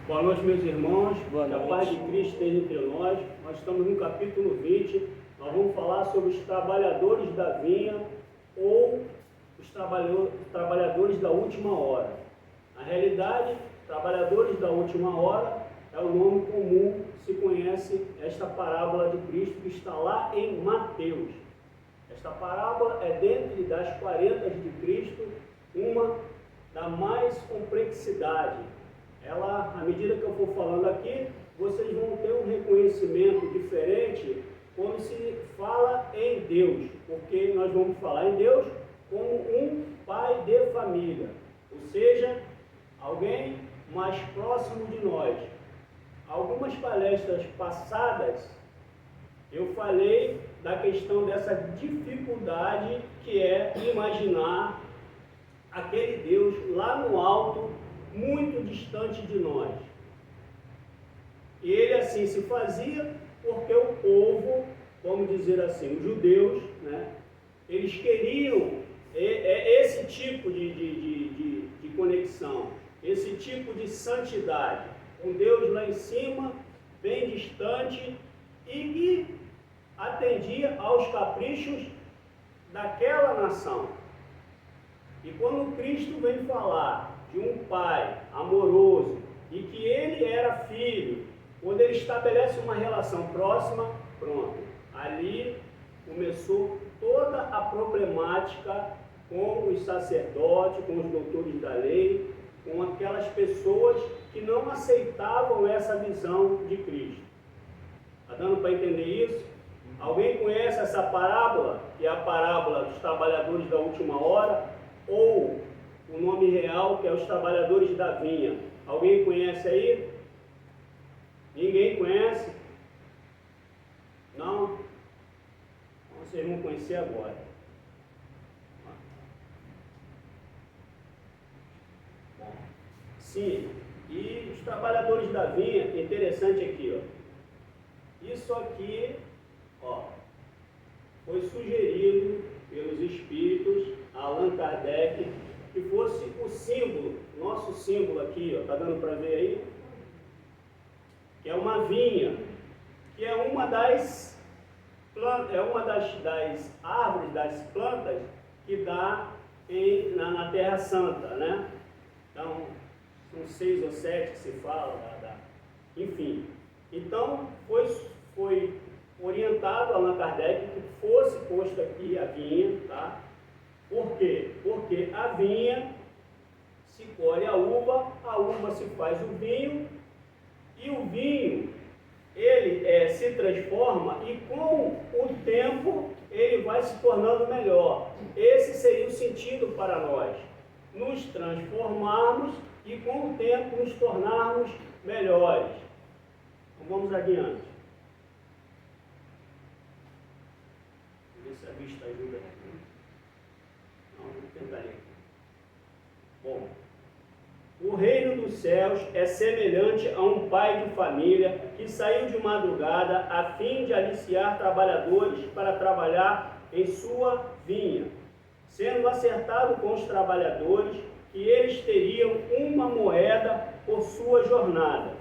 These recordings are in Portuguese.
Boa noite, meus irmãos. Boa Que a noite. paz de Cristo esteja entre nós. Nós estamos no capítulo 20. Nós vamos falar sobre os trabalhadores da vinha ou os trabalhadores da última hora. Na realidade, trabalhadores da última hora é o nome comum que se conhece esta parábola de Cristo que está lá em Mateus. Esta parábola é dentre das 40 de Cristo, uma da mais complexidade. Ela, à medida que eu for falando aqui, vocês vão ter um reconhecimento diferente quando se fala em Deus, porque nós vamos falar em Deus como um pai de família, ou seja, alguém mais próximo de nós. Algumas palestras passadas eu falei da questão dessa dificuldade que é imaginar aquele Deus lá no alto, muito distante de nós. E ele assim se fazia porque o povo, vamos dizer assim, os judeus, né, eles queriam esse tipo de conexão, esse tipo de santidade, um Deus lá em cima, bem distante, e que atendia aos caprichos daquela nação. E quando Cristo vem falar de um pai amoroso e que ele era filho, quando ele estabelece uma relação próxima, pronto, ali começou toda a problemática com os sacerdotes, com os doutores da lei, com aquelas pessoas que não aceitavam essa visão de Cristo. Está dando para entender isso? Alguém conhece essa parábola, que é a parábola dos trabalhadores da última hora, ou o nome real, que é os trabalhadores da vinha? Alguém conhece aí? Ninguém conhece? Não? Então vocês vão conhecer agora. Bom, sim, e os trabalhadores da vinha, interessante aqui, ó. Isso aqui, ó, foi sugerido pelos espíritos a Allan Kardec que fosse o símbolo, nosso símbolo aqui, ó, tá dando para ver aí? Que é uma vinha, que é uma das plantas, é uma das árvores, das plantas que dá na Terra Santa, né? Então, são 6 ou 7 que se fala, enfim. Então, foi orientado a Allan Kardec que fosse posto aqui a vinha, tá? Por quê? Porque a vinha se colhe a uva se faz o vinho, e o vinho, ele se transforma e com o tempo ele vai se tornando melhor. Esse seria o sentido para nós, nos transformarmos e com o tempo nos tornarmos melhores. Então vamos adiante. Ver se a vista ajuda aqui. Não, vou tentar aqui. Bom, o reino dos céus é semelhante a um pai de família que saiu de madrugada a fim de aliciar trabalhadores para trabalhar em sua vinha, sendo acertado com os trabalhadores que eles teriam uma moeda por sua jornada.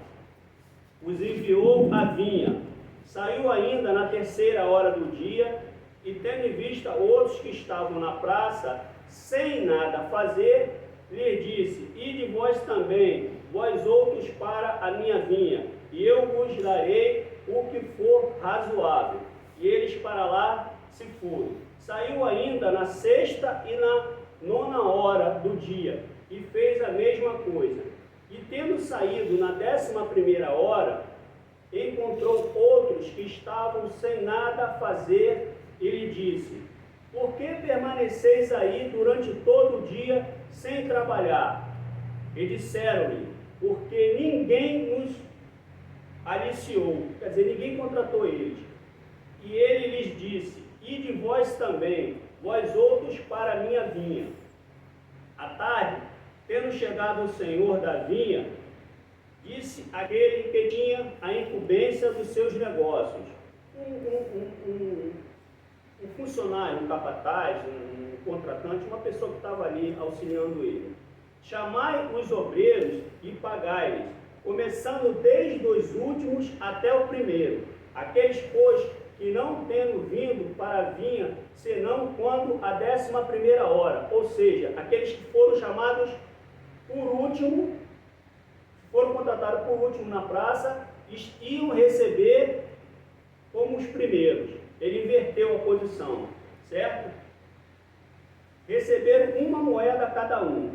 Os enviou à vinha. Saiu ainda na 3ª hora do dia, e tendo em vista outros que estavam na praça, sem nada fazer, lhe disse: ide vós também, vós outros, para a minha vinha, e eu vos darei o que for razoável. E eles para lá se foram. Saiu ainda na 6ª e na 9ª hora do dia, e fez a mesma coisa. E tendo saído na 11ª hora, encontrou outros que estavam sem nada a fazer, e lhe disse: por que permaneceis aí durante todo o dia sem trabalhar? E disseram-lhe: porque ninguém nos aliciou, quer dizer, ninguém contratou eles. E ele lhes disse: ide vós também, vós outros, para a minha vinha. À tarde, tendo chegado o senhor da vinha, disse aquele que tinha a incumbência dos seus negócios, um funcionário, um capataz, um contratante, uma pessoa que estava ali auxiliando ele: chamai os obreiros e pagai-lhes, começando desde os últimos até o primeiro. Aqueles, pois, que não tendo vindo para a vinha, senão quando a 11ª hora, ou seja, aqueles que foram chamados por último, foram contratados por último na praça, iam receber como os primeiros. Ele inverteu a posição, certo? Receberam uma moeda cada um.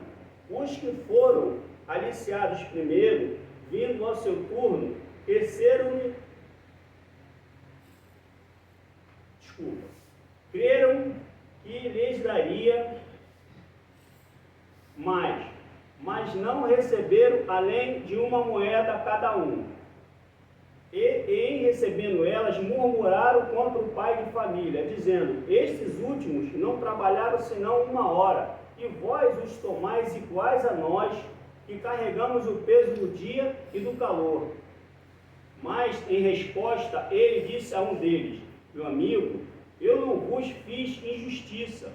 Os que foram aliciados primeiro, vindo ao seu turno, creram que lhes daria mais, mas não receberam além de uma moeda cada um. E em recebendo elas, murmuraram contra o pai de família, dizendo: estes últimos não trabalharam senão 1 hora, e vós os tomais iguais a nós, que carregamos o peso do dia e do calor. Mas, em resposta, ele disse a um deles: meu amigo, eu não vos fiz injustiça.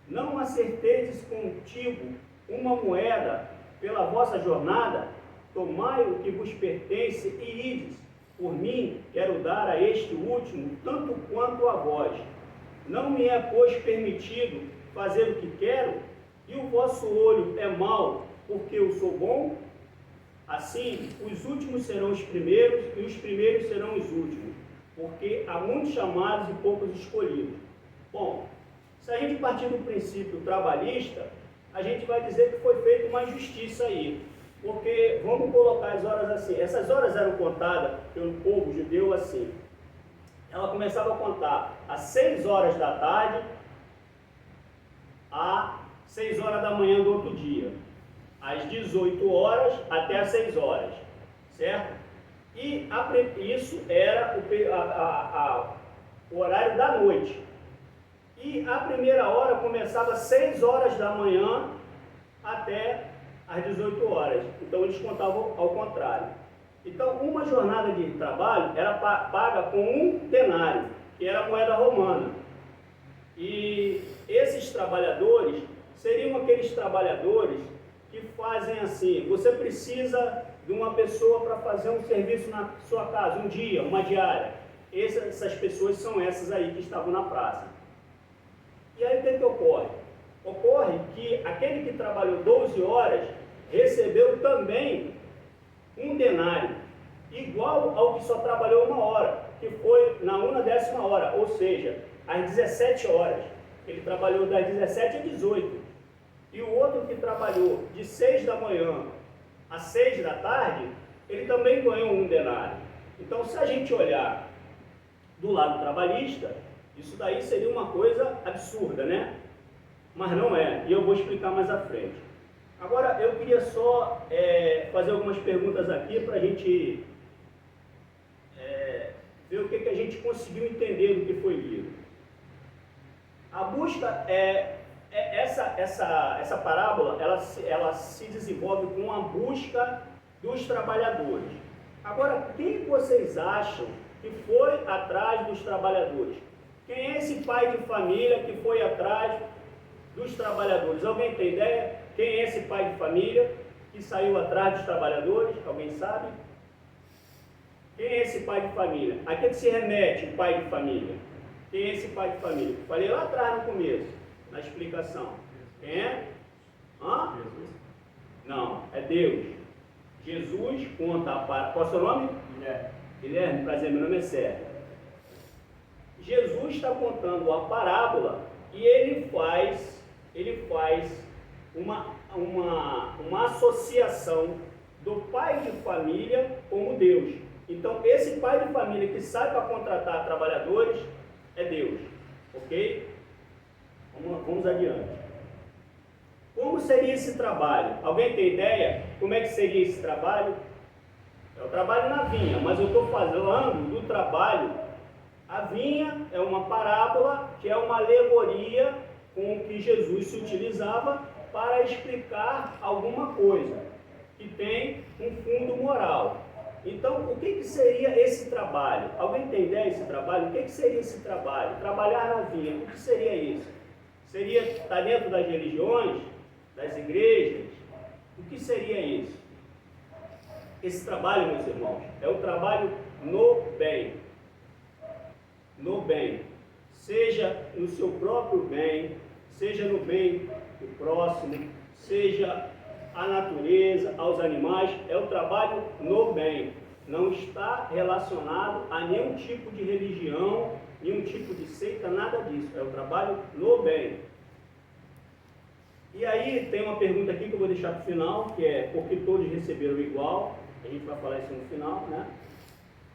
Não acerteis contigo uma moeda pela vossa jornada? Tomai o que vos pertence e ides. Por mim, quero dar a este último tanto quanto a vós. Não me é, pois, permitido fazer o que quero? E o vosso olho é mau, porque eu sou bom? Assim, os últimos serão os primeiros, e os primeiros serão os últimos, porque há muitos chamados e poucos escolhidos. Bom, se a gente partir do princípio trabalhista, a gente vai dizer que foi feita uma injustiça aí, porque vamos colocar as horas assim. Essas horas eram contadas pelo povo judeu assim. Ela começava a contar às 6 horas da tarde a 6 horas da manhã do outro dia, às 18 horas até às 6 horas, certo? E isso era o horário da noite. E a primeira hora começava às 6 horas da manhã até às 18 horas. Então eles contavam ao contrário. Então uma jornada de trabalho era paga com 1 denário, que era a moeda romana. E esses trabalhadores seriam aqueles trabalhadores que fazem assim: você precisa de uma pessoa para fazer um serviço na sua casa, um dia, uma diária. Essas pessoas são essas aí que estavam na praça. E aí o que ocorre? Ocorre que aquele que trabalhou 12 horas recebeu também 1 denário, igual ao que só trabalhou 1 hora, que foi na 10ª hora, ou seja, às 17 horas. Ele trabalhou das 17 às 18. E o outro que trabalhou de 6 da manhã às 6 da tarde, ele também ganhou 1 denário. Então, se a gente olhar do lado trabalhista, isso daí seria uma coisa absurda, né? Mas não é, e eu vou explicar mais à frente. Agora, eu queria só fazer algumas perguntas aqui para a gente ver o que a gente conseguiu entender do que foi lido. A busca essa parábola, ela se desenvolve com a busca dos trabalhadores. Agora, quem vocês acham que foi atrás dos trabalhadores? Quem é esse pai de família que foi atrás dos trabalhadores? Alguém tem ideia? Quem é esse pai de família que saiu atrás dos trabalhadores? Alguém sabe? Quem é esse pai de família? A que se remete o pai de família? Quem é esse pai de família? Falei lá atrás no começo, na explicação. Quem é? Hã? Jesus. Não, é Deus. Jesus conta para... Qual é o seu nome? Guilherme. Guilherme, prazer, meu nome é Sérgio. Jesus está contando a parábola e ele faz uma associação do pai de família como Deus. Então, esse pai de família que sai para contratar trabalhadores é Deus, ok? Vamos adiante. Como seria esse trabalho? Alguém tem ideia? Como é que seria esse trabalho? É o trabalho na vinha, mas eu estou falando do trabalho. A vinha é uma parábola, que é uma alegoria com que Jesus se utilizava para explicar alguma coisa que tem um fundo moral. Então, o que seria esse trabalho? Alguém tem ideia desse trabalho? O que seria esse trabalho? Trabalhar na vinha, o que seria isso? Seria estar dentro das religiões, das igrejas? O que seria isso? Esse trabalho, meus irmãos, é o trabalho no bem. No bem. Seja no seu próprio bem, seja no bem do próximo, seja à natureza, aos animais, é o trabalho no bem. Não está relacionado a nenhum tipo de religião, nenhum tipo de seita, nada disso. É o trabalho no bem. E aí tem uma pergunta aqui que eu vou deixar para o final, que é: porque todos receberam igual? A gente vai falar isso no final, né?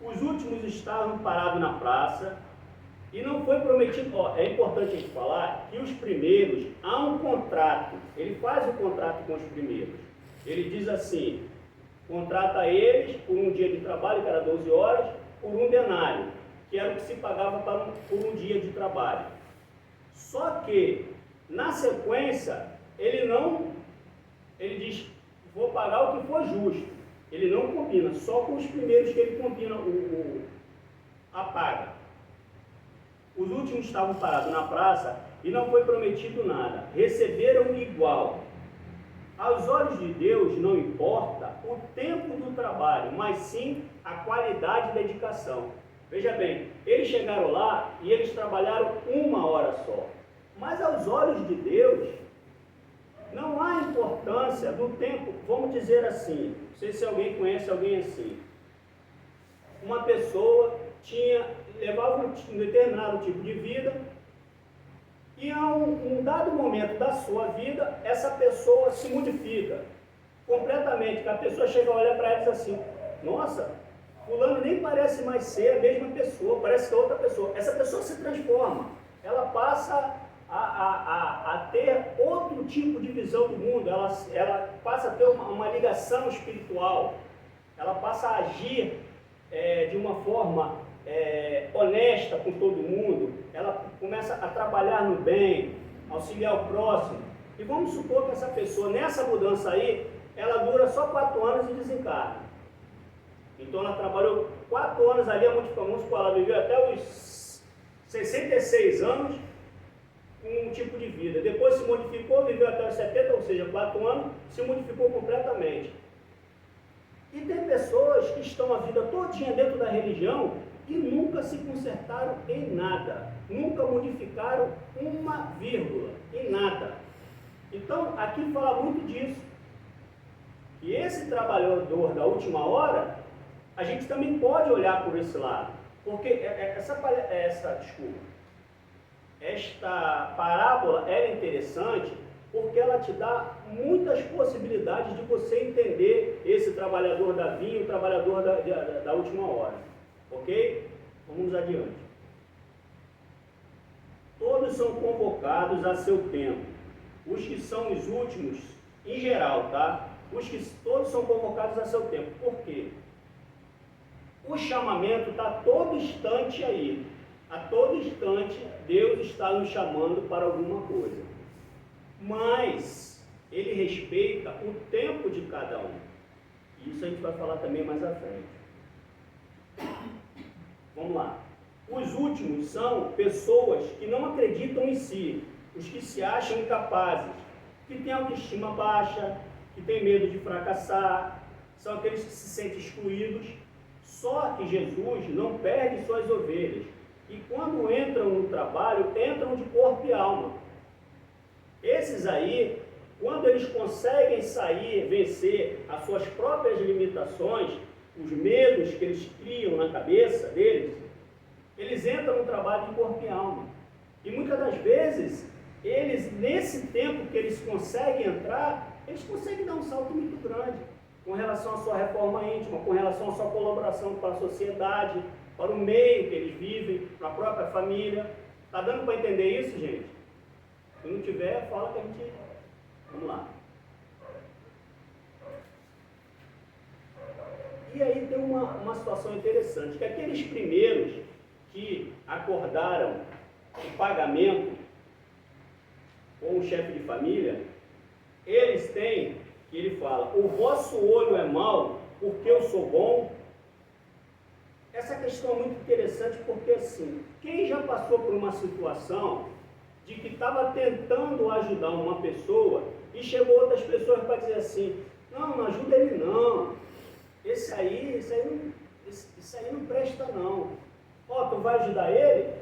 Os últimos estavam parados na praça e não foi prometido. É importante a gente falar que os primeiros, há um contrato. Ele faz o contrato com os primeiros. Ele diz assim: contrata eles por um dia de trabalho, que era 12 horas, por um denário, que era o que se pagava por um dia de trabalho. Só que, na sequência, ele diz: vou pagar o que for justo. Ele não combina, só com os primeiros que ele combina a paga. Os últimos estavam parados na praça e não foi prometido nada. Receberam igual. Aos olhos de Deus não importa o tempo do trabalho, mas sim a qualidade e dedicação. Veja bem, eles chegaram lá e eles trabalharam 1 hora só. Mas aos olhos de Deus, não há importância do tempo. Vamos dizer assim, não sei se alguém conhece alguém assim. Uma pessoa levava um determinado tipo de vida e a um dado momento da sua vida, essa pessoa se modifica completamente, que a pessoa chega a olhar para ela e diz assim: nossa, fulano nem parece mais ser a mesma pessoa, parece que é outra pessoa. Essa pessoa se transforma, ela passa a ter outro tipo de visão do mundo, ela passa a ter uma ligação espiritual, ela passa a agir de uma forma honesta com todo mundo, ela começa a trabalhar no bem, auxiliar o próximo. E vamos supor que essa pessoa, nessa mudança aí, ela dura só 4 anos e desencarna. Então ela trabalhou 4 anos ali, vamos supor, ela viveu até os 66 anos com um tipo de vida. Depois se modificou, viveu até os 70, ou seja, 4 anos, se modificou completamente. E tem pessoas que estão a vida todinha dentro da religião e nunca se consertaram em nada, nunca modificaram uma vírgula, em nada. Então, aqui fala muito disso. E esse trabalhador da última hora, a gente também pode olhar por esse lado, porque esta parábola é interessante porque ela te dá muitas possibilidades de você entender esse trabalhador da vinha e o trabalhador da última hora. Ok? Vamos adiante. Todos são convocados a seu tempo. Os que são os últimos, em geral, tá? Todos são convocados a seu tempo. Por quê? O chamamento está a todo instante aí. A todo instante, Deus está nos chamando para alguma coisa. Mas Ele respeita o tempo de cada um. Isso a gente vai falar também mais à frente. Vamos lá. Os últimos são pessoas que não acreditam em si, os que se acham incapazes, que têm autoestima baixa, que têm medo de fracassar, são aqueles que se sentem excluídos. Só que Jesus não perde suas ovelhas. E quando entram no trabalho, entram de corpo e alma. Esses aí, quando eles conseguem sair, vencer as suas próprias limitações, os medos que eles criam na cabeça deles, eles entram no trabalho de corpo e alma. E muitas das vezes, eles, nesse tempo que eles conseguem entrar, eles conseguem dar um salto muito grande com relação à sua reforma íntima, com relação à sua colaboração para a sociedade, para o meio que eles vivem, para a própria família. Está dando para entender isso, gente? Se não tiver, fala que a gente... Vamos lá. E aí tem uma situação interessante, que aqueles primeiros que acordaram o pagamento com o chefe de família, eles têm, que ele fala, o vosso olho é mau porque eu sou bom. Essa questão é muito interessante porque assim, quem já passou por uma situação de que estava tentando ajudar uma pessoa e chegou outras pessoas para dizer assim, não ajuda ele não, Isso aí não presta não. Ó, tu vai ajudar ele,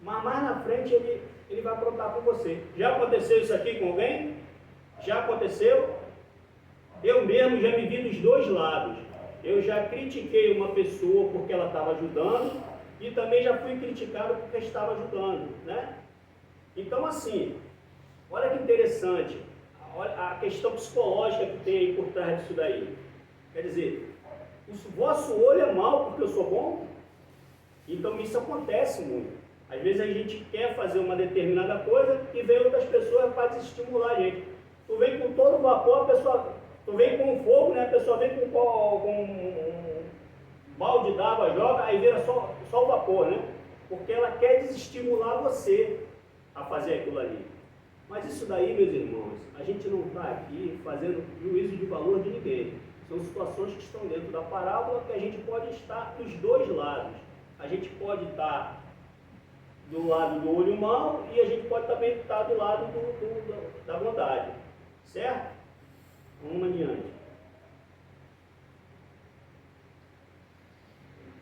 mas mais na frente ele vai aprontar com você. Já aconteceu isso aqui com alguém? Já aconteceu? Eu mesmo já me vi dos dois lados. Eu já critiquei uma pessoa porque ela estava ajudando e também já fui criticado porque estava ajudando, né? Então assim, olha que interessante, olha a questão psicológica que tem aí por trás disso daí. Quer dizer, o vosso olho é mau porque eu sou bom? Então isso acontece muito. Às vezes a gente quer fazer uma determinada coisa e vem outras pessoas para desestimular a gente. Tu vem com todo o vapor, tu vem com fogo, né? A pessoa vem com um balde d'água, joga, aí vira só o vapor, né? Porque ela quer desestimular você a fazer aquilo ali. Mas isso daí, meus irmãos, a gente não está aqui fazendo juízo de valor de ninguém. São situações que estão dentro da parábola que a gente pode estar dos dois lados. A gente pode estar do lado do olho mau e a gente pode também estar do lado da bondade. Certo? Vamos adiante.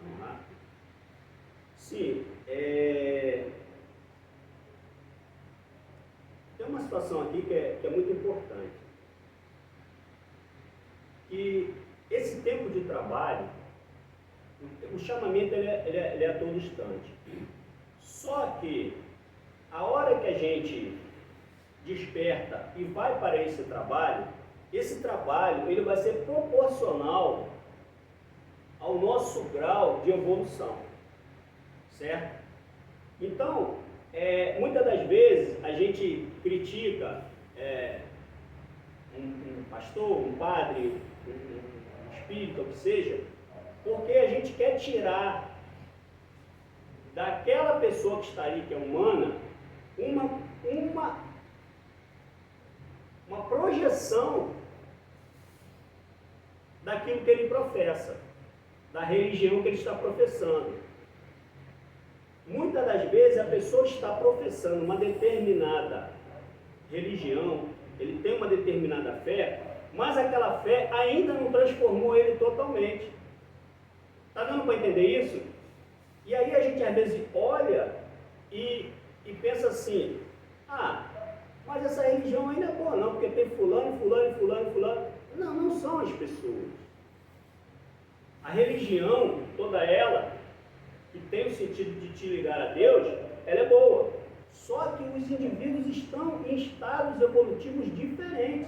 Vamos lá. Sim, tem uma situação aqui que é muito importante. Que esse tempo de trabalho, o chamamento ele é a todo instante. Só que a hora que a gente desperta e vai para esse trabalho ele vai ser proporcional ao nosso grau de evolução, certo? Então, muitas das vezes a gente critica um pastor, um padre, um espírito, o que seja, porque a gente quer tirar daquela pessoa que está ali, que é humana, uma projeção daquilo que ele professa, da religião que ele está professando. Muitas das vezes a pessoa está professando uma determinada religião, ele tem uma determinada fé, mas aquela fé ainda não transformou ele totalmente. Está dando para entender isso? E aí a gente às vezes olha e pensa assim, mas essa religião ainda é boa não, porque tem fulano. Não são as pessoas. A religião, toda ela, que tem o sentido de te ligar a Deus, ela é boa. Só que os indivíduos estão em estados evolutivos diferentes.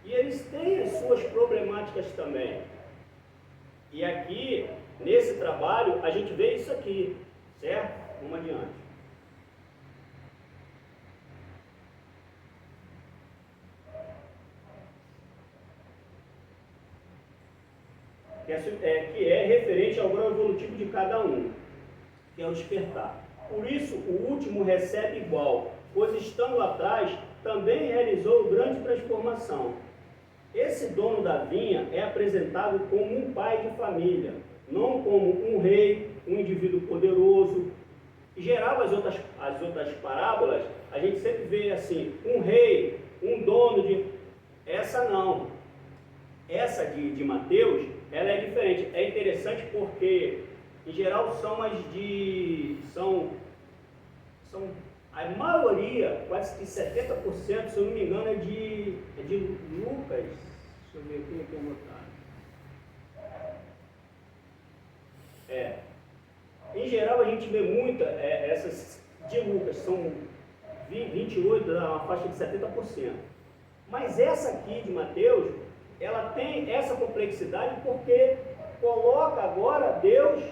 E eles têm as suas problemáticas também. E aqui, nesse trabalho, a gente vê isso aqui, certo? Vamos adiante. Que é referente ao grau evolutivo de cada um, que é o despertar. Por isso, o último recebe igual, pois estando atrás, também realizou grande transformação. Esse dono da vinha é apresentado como um pai de família, não como um rei, um indivíduo poderoso. Em geral, as outras parábolas, a gente sempre vê assim, um rei, um dono de... Essa não. Essa de Mateus, ela é diferente. É interessante porque, em geral, a maioria, quase que 70%, se eu não me engano, é de Lucas. Deixa eu ver aqui, aqui anotado. Em geral, a gente vê muito essas de Lucas, são 28, uma faixa de 70%. Mas essa aqui de Mateus, ela tem essa complexidade porque coloca agora Deus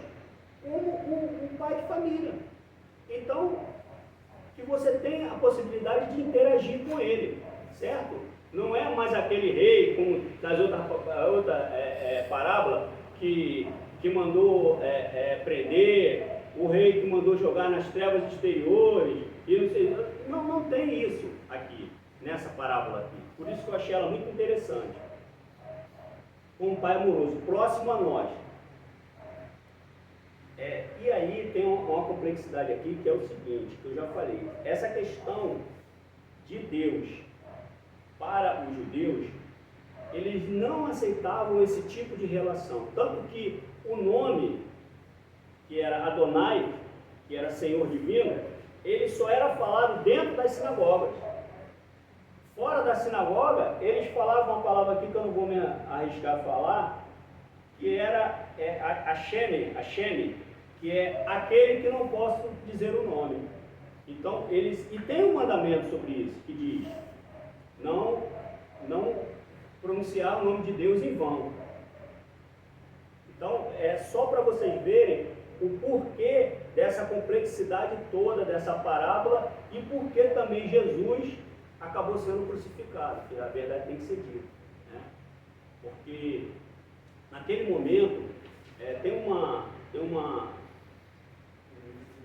como um pai de família. Então, que você tem a possibilidade de interagir com ele, certo? Não é mais aquele rei, como nas outra parábola, que mandou prender, o rei que mandou jogar nas trevas exteriores, e não sei, não tem isso aqui, nessa parábola aqui. Por isso que eu achei ela muito interessante. Um pai amoroso, próximo a nós. E aí tem uma complexidade aqui que é o seguinte, que eu já falei. Essa questão de Deus para os judeus eles não aceitavam esse tipo de relação. Tanto que o nome, que era Adonai, que era Senhor Divino, ele só era falado dentro das sinagogas. Fora da sinagoga, eles falavam uma palavra aqui que eu não vou me arriscar a falar, que era Hashem, que é aquele que não posso dizer o nome. Então, e tem um mandamento sobre isso, que diz, não pronunciar o nome de Deus em vão. Então, é só para vocês verem o porquê dessa complexidade toda, dessa parábola, e porquê também Jesus acabou sendo crucificado, que a verdade tem que ser dita, né? Porque naquele momento, tem uma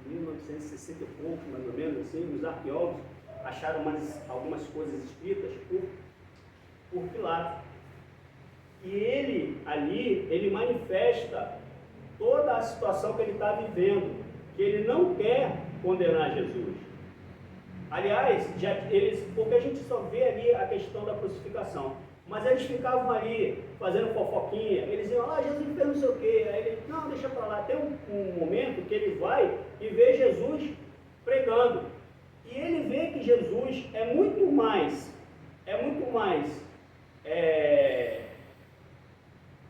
em 1960 e pouco, mais ou menos assim, os arqueólogos acharam algumas coisas escritas por Pilatos. E ele manifesta toda a situação que ele está vivendo, que ele não quer condenar Jesus. Aliás, porque a gente só vê ali a questão da crucificação, mas eles ficavam ali fazendo fofoquinha, eles diziam, Jesus fez não sei o quê, aí ele, não, deixa para lá. Tem um momento que ele vai e vê Jesus pregando, e ele vê que Jesus é muito mais,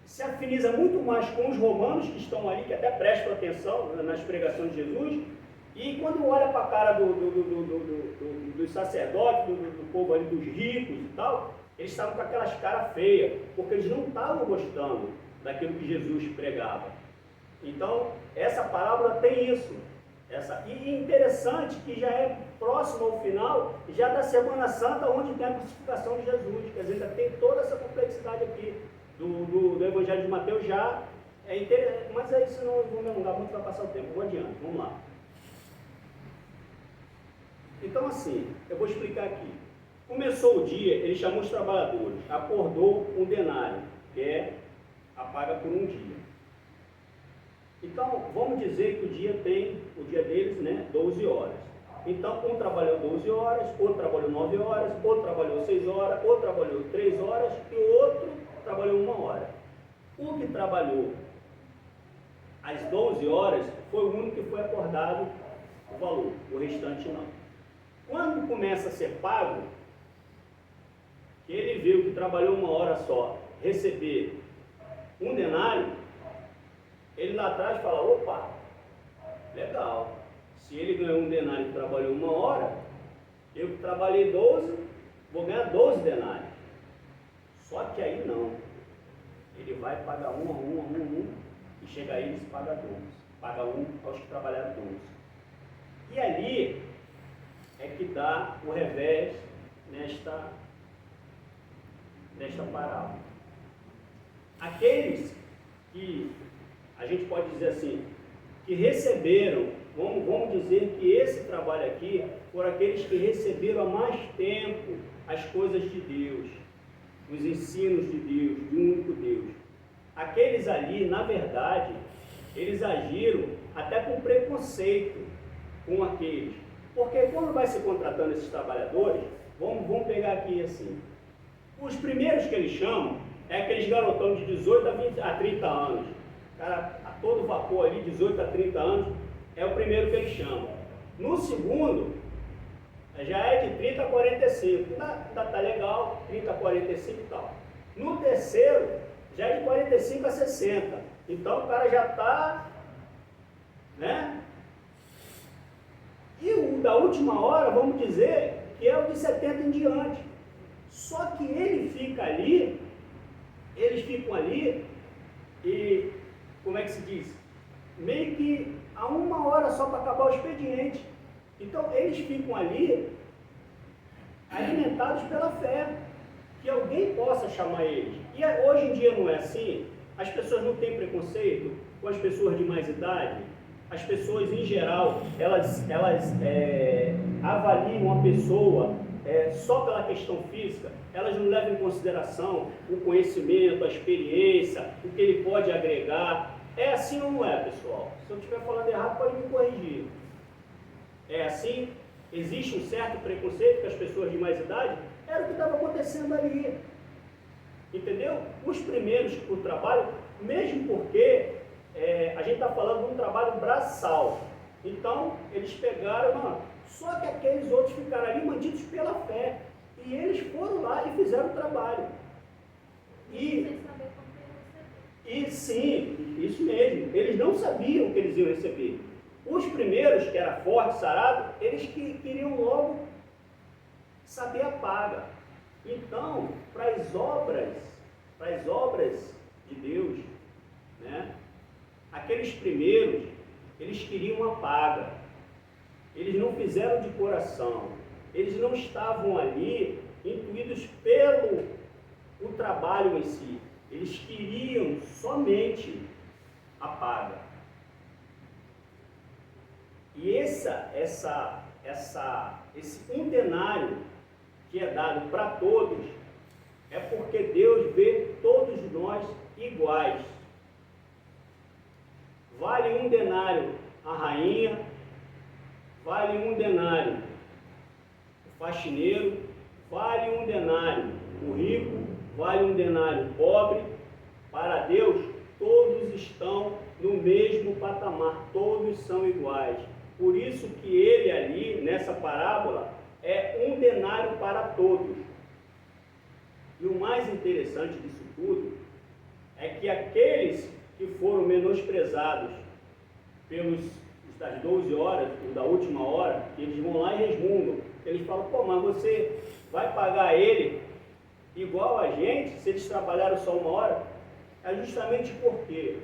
se afiniza muito mais com os romanos que estão ali, que até prestam atenção nas pregações de Jesus, e quando olha para a cara dos sacerdotes, do povo ali, dos ricos e tal, eles estavam com aquelas caras feias, porque eles não estavam gostando daquilo que Jesus pregava. Então, essa parábola tem isso. E interessante que já é próximo ao final, já da Semana Santa, onde tem a crucificação de Jesus. Quer dizer, ainda tem toda essa complexidade aqui do Evangelho de Mateus já. É interessante, mas aí senão eu vou me alongar muito, vai passar o tempo. Vou adiante, vamos lá. Então assim, eu vou explicar aqui. Começou o dia, ele chamou os trabalhadores, acordou um denário, que é a paga por um dia. Então, vamos dizer que o dia deles, né, 12 horas. Então, um trabalhou 12 horas, outro trabalhou 9 horas, outro trabalhou 6 horas, outro trabalhou 3 horas e o outro trabalhou 1 hora. O que trabalhou às 12 horas foi o único que foi acordado o valor, o restante não. Quando começa a ser pago, que ele viu que trabalhou 1 hora só, receber um denário, ele lá atrás fala, opa, legal, se ele ganhou um denário e trabalhou 1 hora, eu que trabalhei 12, vou ganhar 12 denários. Só que aí não, ele vai pagar um, e chega aí e se paga 12, paga um aos que trabalharam 12. E ali é que dá o revés nesta parábola. Aqueles que, a gente pode dizer assim, que receberam, vamos dizer que esse trabalho aqui foram aqueles que receberam há mais tempo as coisas de Deus, os ensinos de Deus, de um único Deus. Aqueles ali, na verdade, eles agiram até com preconceito com aqueles. Porque quando vai se contratando esses trabalhadores, vamos pegar aqui assim, os primeiros que eles chamam é aqueles garotão de 18 a 30 anos, cara, a todo vapor ali, 18 a 30 anos, é o primeiro que eles chamam. No segundo, já é de 30 a 45, tá legal, 30 a 45 e tal. No terceiro, já é de 45 a 60, então o cara já está, né? E o da última hora, vamos dizer, que é o de 70 em diante. Só que eles ficam ali, e, como é que se diz? Meio que a 1 hora só para acabar o expediente. Então, eles ficam ali, alimentados pela fé, que alguém possa chamar eles. E hoje em dia não é assim? As pessoas não têm preconceito com as pessoas de mais idade? As pessoas, em geral, elas avaliam uma pessoa só pela questão física, elas não levam em consideração o conhecimento, a experiência, o que ele pode agregar. É assim ou não é, pessoal? Se eu estiver falando errado, pode me corrigir. É assim? Existe um certo preconceito com as pessoas de mais idade? Era o que estava acontecendo ali. Entendeu? Os primeiros por trabalho, mesmo porque a gente está falando de um trabalho braçal. Então, eles pegaram, só que aqueles outros ficaram ali mantidos pela fé. E eles foram lá e fizeram o trabalho. E sim, isso mesmo, eles não sabiam o que eles iam receber. Os primeiros, que era forte, sarado, eles queriam logo saber a paga. Então, para as obras de Deus, né, aqueles primeiros, eles queriam a paga. Eles não fizeram de coração. Eles não estavam ali intuídos pelo o trabalho em si. Eles queriam somente a paga. E esse um denário que é dado para todos é porque Deus vê todos nós iguais. Vale um denário a rainha, vale um denário o faxineiro, vale um denário o rico, vale um denário o pobre. Para Deus, todos estão no mesmo patamar, todos são iguais. Por isso que ele ali, nessa parábola, é um denário para todos. E o mais interessante disso tudo é que aqueles que foram menosprezados das 12 horas, ou da última hora, eles vão lá e resmungam. Eles falam, mas você vai pagar ele igual a gente, se eles trabalharam só uma hora? É justamente porque